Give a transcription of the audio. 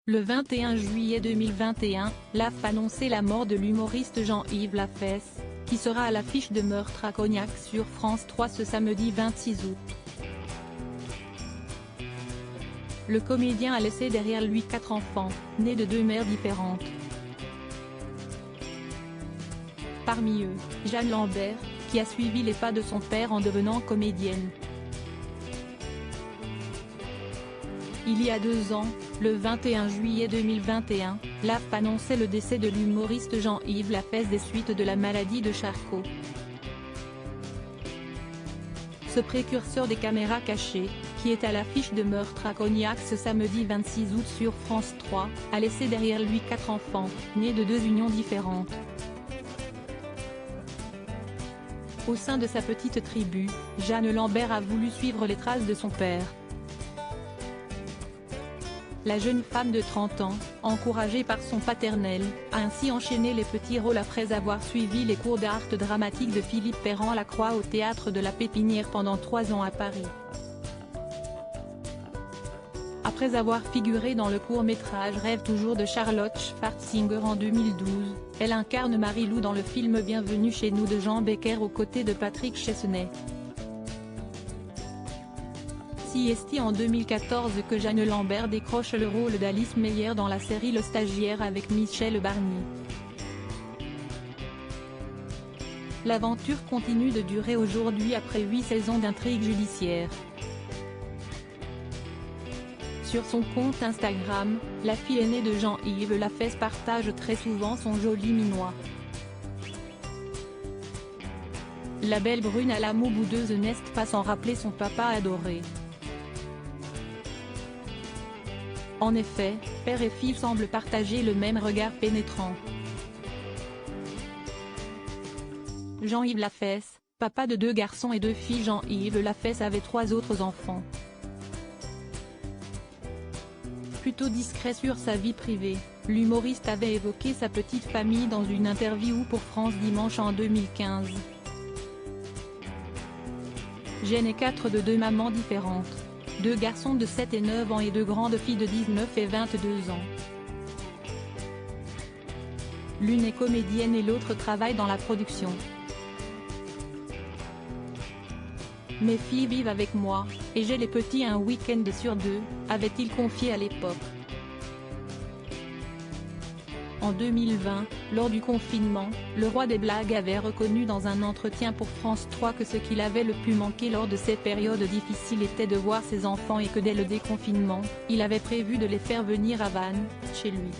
Le 21 juillet 2021, l'AF annonçait la mort de l'humoriste Jean-Yves Lafesse, qui sera à l'affiche de Meurtre à Cognac sur France 3 ce samedi 26 août. Le comédien a laissé derrière lui 4 enfants, nés de 2 mères différentes. Parmi eux, Jeanne Lambert, qui a suivi les pas de son père en devenant comédienne. Il y a 2 ans, le 21 juillet 2021, l'AF annonçait le décès de l'humoriste Jean-Yves Lafesse des suites de la maladie de Charcot. Ce précurseur des caméras cachées, qui est à l'affiche de Meurtre à Cognac ce samedi 26 août sur France 3, a laissé derrière lui 4 enfants, nés de 2 unions différentes. Au sein de sa petite tribu, Jeanne Lambert a voulu suivre les traces de son père. La jeune femme de 30 ans, encouragée par son paternel, a ainsi enchaîné les petits rôles après avoir suivi les cours d'art dramatique de Philippe Perrand-Lacroix au théâtre de la Pépinière pendant 3 ans à Paris. Après avoir figuré dans le court-métrage Rêve toujours de Charlotte Schwarzinger en 2012, elle incarne Marie-Lou dans le film Bienvenue chez nous de Jean Becker aux côtés de Patrick Chesney. C'est en 2014 que Jeanne Lambert décroche le rôle d'Alice Meyer dans la série Le Stagiaire avec Michel Barnier. L'aventure continue de durer aujourd'hui après 8 saisons d'intrigue judiciaire. Sur son compte Instagram, la fille aînée de Jean-Yves Lafesse partage très souvent son joli minois. La belle brune à la moue boudeuse n'est pas sans rappeler son papa adoré. En effet, père et fille semblent partager le même regard pénétrant. Jean-Yves Lafesse, papa de 2 garçons et 2 filles. Jean-Yves Lafesse avait 3 autres enfants. Plutôt discret sur sa vie privée, l'humoriste avait évoqué sa petite famille dans une interview pour France Dimanche en 2015. J'ai né 4 de 2 mamans différentes. 2 garçons de 7 et 9 ans et 2 grandes filles de 19 et 22 ans. L'une est comédienne et l'autre travaille dans la production. Mes filles vivent avec moi, et j'ai les petits un week-end sur 2, avait-il confié à l'époque. En 2020, lors du confinement, le roi des blagues avait reconnu dans un entretien pour France 3 que ce qu'il avait le plus manqué lors de cette période difficile était de voir ses enfants et que dès le déconfinement, il avait prévu de les faire venir à Vannes, chez lui.